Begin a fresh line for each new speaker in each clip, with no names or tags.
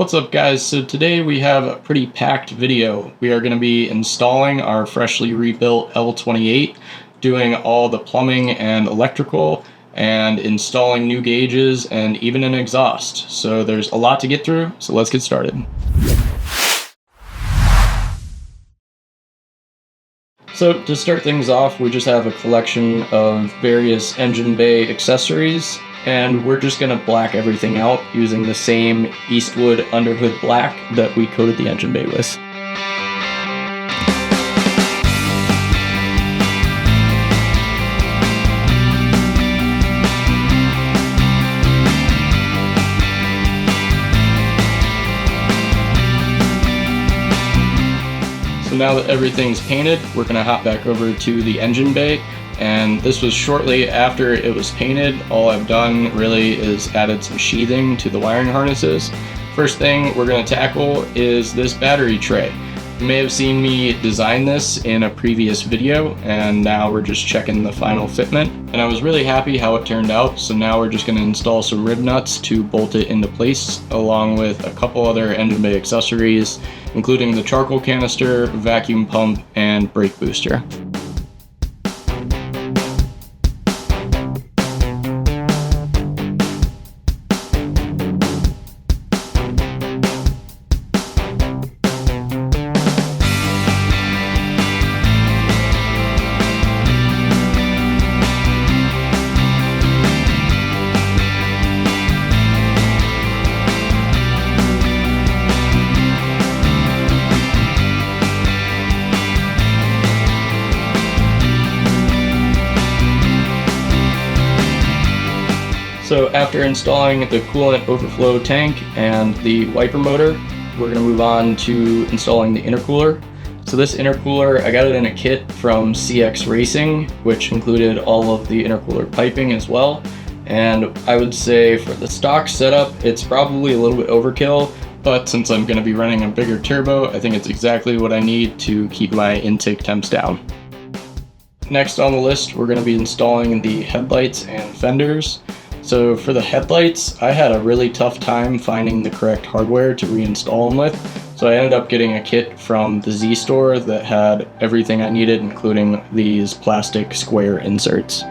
What's up guys? So today we have a pretty packed video. We are going to be installing our freshly rebuilt L28, doing all the plumbing and electrical, and installing new gauges and even an exhaust. So there's a lot to get through, so let's get started. So to start things off, we just have a collection of various engine bay accessories, and we're just going to black everything out using the same Eastwood underhood black that we coated the engine bay with. So now that everything's painted, we're going to hop back over to the engine bay. And this was shortly after it was painted. All I've done really is added some sheathing to the wiring harnesses. First thing we're going to tackle is this battery tray. You may have seen me design this in a previous video, and now we're just checking the final fitment. And I was really happy how it turned out, so now we're just going to install some rib nuts to bolt it into place, along with a couple other engine bay accessories, including the charcoal canister, vacuum pump, and brake booster. So after installing the coolant overflow tank and the wiper motor, we're going to move on to installing the intercooler. So this intercooler, I got it in a kit from CX Racing, which included all of the intercooler piping as well. And I would say for the stock setup, it's probably a little bit overkill, but since I'm going to be running a bigger turbo, I think it's exactly what I need to keep my intake temps down. Next on the list, we're going to be installing the headlights and fenders. So for the headlights, I had a really tough time finding the correct hardware to reinstall them with. So I ended up getting a kit from the Z store that had everything I needed, including these plastic square inserts.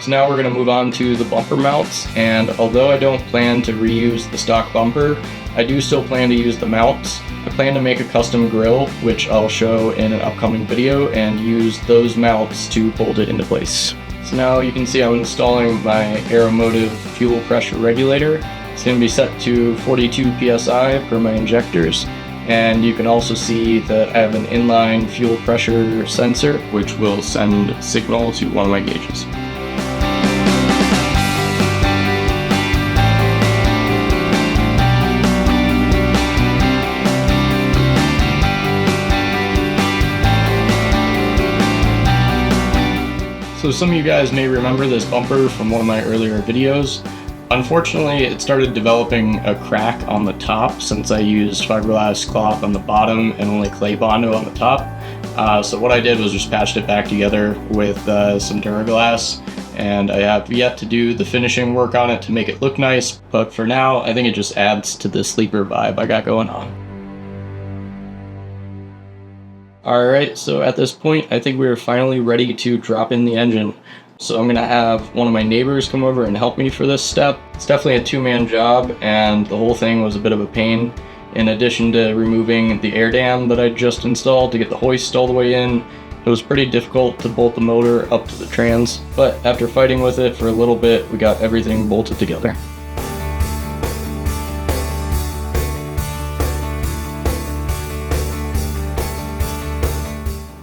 So now we're going to move on to the bumper mounts, and although I don't plan to reuse the stock bumper, I do still plan to use the mounts. I plan to make a custom grill, which I'll show in an upcoming video, and use those mounts to bolt it into place. So now you can see I'm installing my Aeromotive fuel pressure regulator. It's going to be set to 42 psi per my injectors, and you can also see that I have an inline fuel pressure sensor, which will send signal to one of my gauges. So some of you guys may remember this bumper from one of my earlier videos. Unfortunately, it started developing a crack on the top since I used fiberglass cloth on the bottom and only clay bondo on the top. So what I did was just patched it back together with some Duraglass, and I have yet to do the finishing work on it to make it look nice, but for now I think it just adds to the sleeper vibe I got going on. Alright, so at this point, I think we're finally ready to drop in the engine. So I'm going to have one of my neighbors come over and help me for this step. It's definitely a two-man job, and the whole thing was a bit of a pain. In addition to removing the air dam that I just installed to get the hoist all the way in, it was pretty difficult to bolt the motor up to the trans. But after fighting with it for a little bit, we got everything bolted together.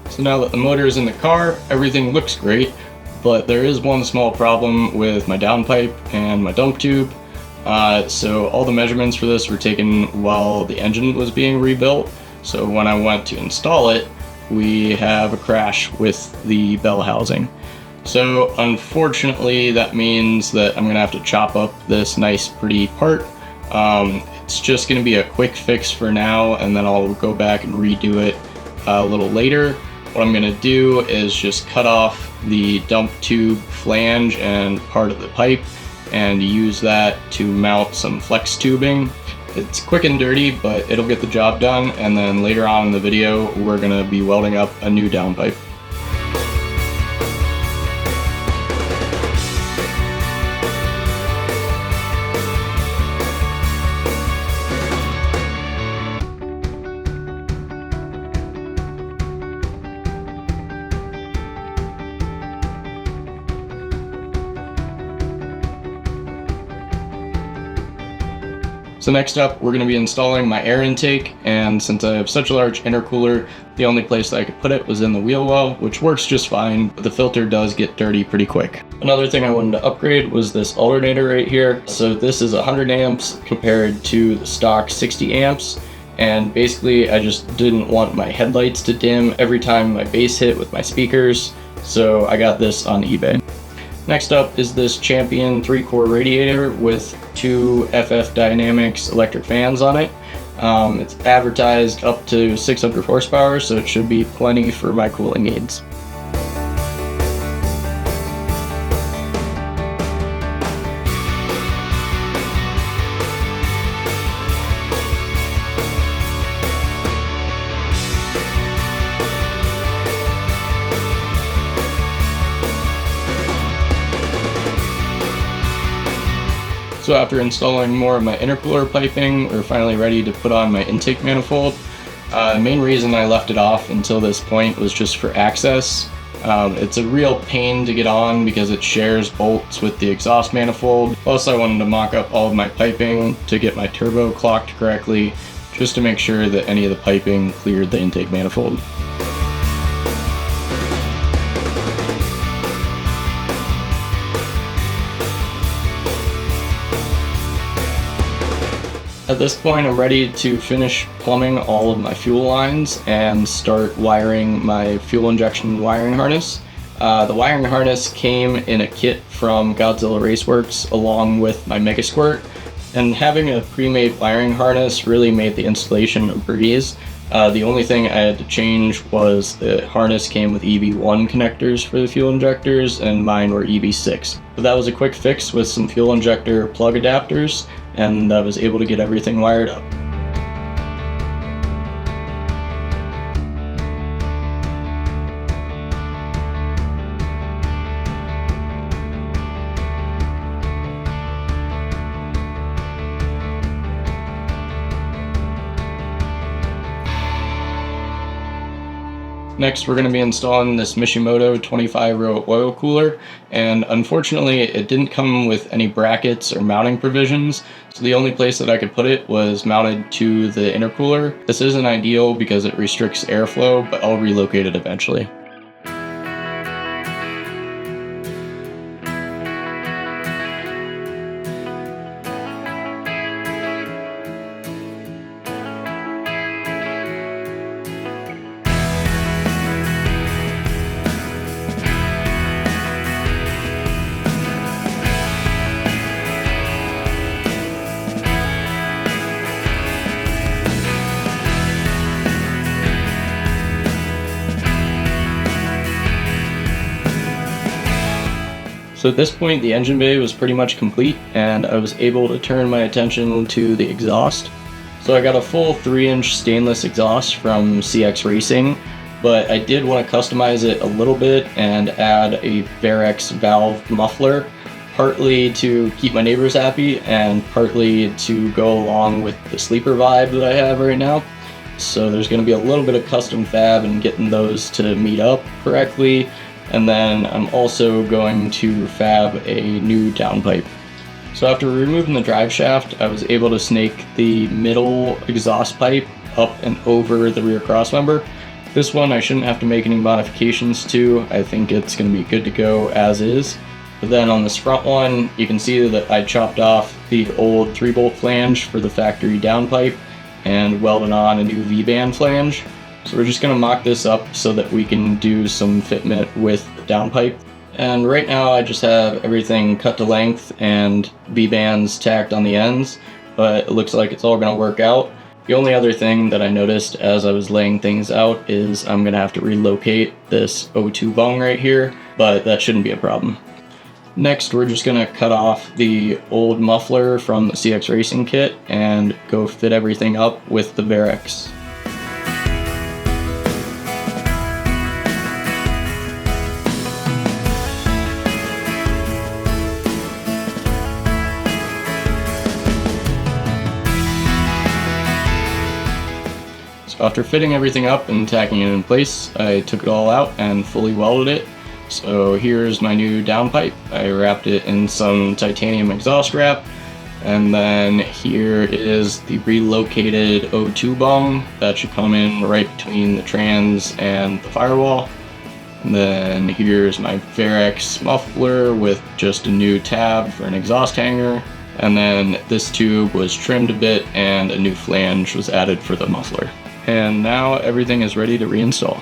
So now that the motor is in the car, everything looks great, but there is one small problem with my downpipe and my dump tube. So all the measurements for this were taken while the engine was being rebuilt. So when I went to install it, we have a crash with the bell housing. So unfortunately, that means that I'm gonna have to chop up this nice pretty part. It's just gonna be a quick fix for now, and then I'll go back and redo it a little later. What I'm gonna do is just cut off the dump tube flange and part of the pipe and use that to mount some flex tubing. It's quick and dirty, but it'll get the job done, and then later on in the video we're gonna be welding up a new downpipe. So next up, we're going to be installing my air intake, and since I have such a large intercooler, the only place that I could put it was in the wheel well, which works just fine, but the filter does get dirty pretty quick. Another thing I wanted to upgrade was this alternator right here. So this is 100 amps compared to the stock 60 amps, and basically I just didn't want my headlights to dim every time my bass hit with my speakers, so I got this on eBay. Next up is this Champion 3-core radiator with 2 FF Dynamics electric fans on it. It's advertised up to 600 horsepower, so it should be plenty for my cooling needs. So after installing more of my intercooler piping, we're finally ready to put on my intake manifold. The main reason I left it off until this point was just for access. It's a real pain to get on because it shares bolts with the exhaust manifold. Plus I wanted to mock up all of my piping to get my turbo clocked correctly, just to make sure that any of the piping cleared the intake manifold. At this point, I'm ready to finish plumbing all of my fuel lines and start wiring my fuel injection wiring harness. The wiring harness came in a kit from Godzilla Raceworks along with my Megasquirt, and having a pre-made wiring harness really made the installation a breeze. The only thing I had to change was the harness came with EV1 connectors for the fuel injectors, and mine were EV6. But that was a quick fix with some fuel injector plug adapters, and I was able to get everything wired up. Next, we're going to be installing this Mishimoto 25-row oil cooler, and unfortunately it didn't come with any brackets or mounting provisions, so the only place that I could put it was mounted to the intercooler. This isn't ideal because it restricts airflow, but I'll relocate it eventually. So at this point, the engine bay was pretty much complete, and I was able to turn my attention to the exhaust. So I got a full 3-inch stainless exhaust from CX Racing, but I did want to customize it a little bit and add a Varex valve muffler, partly to keep my neighbors happy and partly to go along with the sleeper vibe that I have right now. So there's going to be a little bit of custom fab and getting those to meet up correctly. And then I'm also going to fab a new downpipe. So after removing the drive shaft, I was able to snake the middle exhaust pipe up and over the rear crossmember. This one I shouldn't have to make any modifications to. I think it's going to be good to go as is. But then on this front one, you can see that I chopped off the old 3-bolt flange for the factory downpipe and welded on a new V-band flange. So we're just going to mock this up so that we can do some fitment with the downpipe. And right now I just have everything cut to length and V-bands tacked on the ends, but it looks like it's all going to work out. The only other thing that I noticed as I was laying things out is I'm going to have to relocate this O2 bung right here, but that shouldn't be a problem. Next, we're just going to cut off the old muffler from the CX Racing kit and go fit everything up with the Varex. So after fitting everything up and tacking it in place, I took it all out and fully welded it. So here's my new downpipe. I wrapped it in some titanium exhaust wrap, and then here is the relocated O2 bung that should come in right between the trans and the firewall. And then here's my Varex muffler with just a new tab for an exhaust hanger. And then this tube was trimmed a bit and a new flange was added for the muffler. And now everything is ready to reinstall.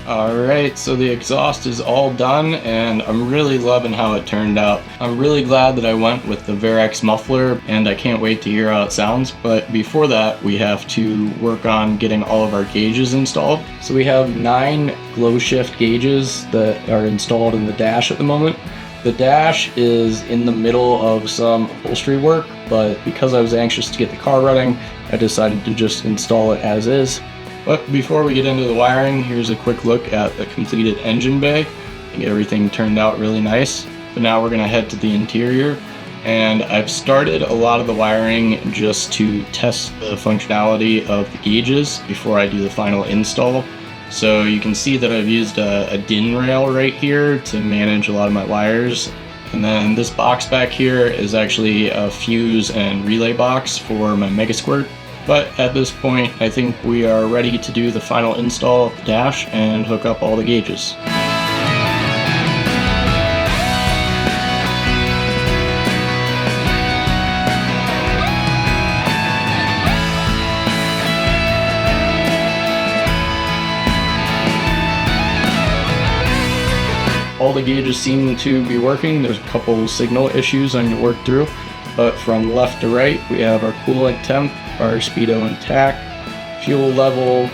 Alright, so the exhaust is all done and I'm really loving how it turned out. I'm really glad that I went with the Varex muffler and I can't wait to hear how it sounds, but before that we have to work on getting all of our gauges installed. So we have 9 Glowshift gauges that are installed in the dash at the moment. The dash is in the middle of some upholstery work, but because I was anxious to get the car running, I decided to just install it as is. But before we get into the wiring, here's a quick look at the completed engine bay. I think everything turned out really nice. But now we're going to head to the interior, and I've started a lot of the wiring just to test the functionality of the gauges before I do the final install. So you can see that I've used a DIN rail right here to manage a lot of my wires. And then this box back here is actually a fuse and relay box for my Megasquirt. But at this point, I think we are ready to do the final install of the dash and hook up all the gauges. All the gauges seem to be working. There's a couple signal issues I need to work through. But from left to right, we have our coolant temp, our speedo and tack, fuel level,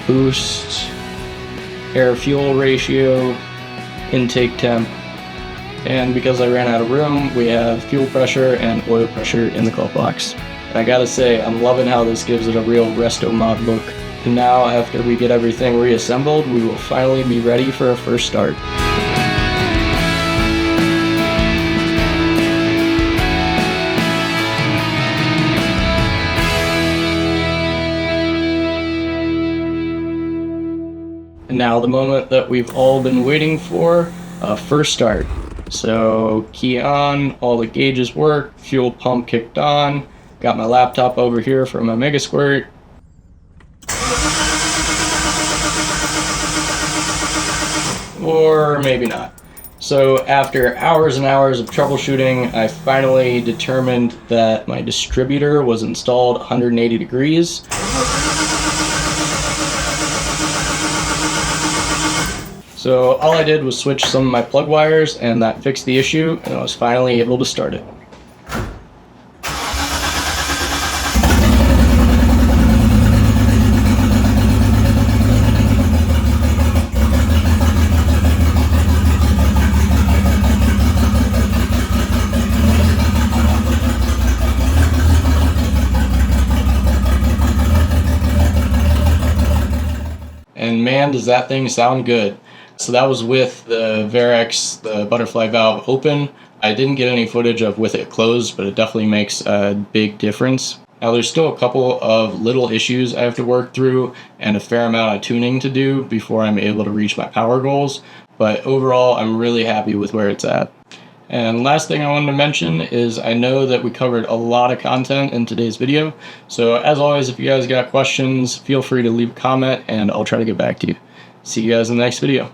boost, air-fuel ratio, intake temp, and because I ran out of room, we have fuel pressure and oil pressure in the glove box. And I gotta say, I'm loving how this gives it a real resto mod look. And now, after we get everything reassembled, we will finally be ready for a first start. And now the moment that we've all been waiting for, first start. So key on, all the gauges work, fuel pump kicked on, got my laptop over here for my Megasquirt. Or maybe not. So after hours and hours of troubleshooting, I finally determined that my distributor was installed 180 degrees. So all I did was switch some of my plug wires and that fixed the issue, and I was finally able to start it. And man, does that thing sound good. So that was with the Varex, the butterfly valve open. I didn't get any footage of with it closed, but it definitely makes a big difference. Now there's still a couple of little issues I have to work through and a fair amount of tuning to do before I'm able to reach my power goals, but overall I'm really happy with where it's at. And last thing I wanted to mention is I know that we covered a lot of content in today's video. So as always, if you guys got questions, feel free to leave a comment and I'll try to get back to you. See you guys in the next video.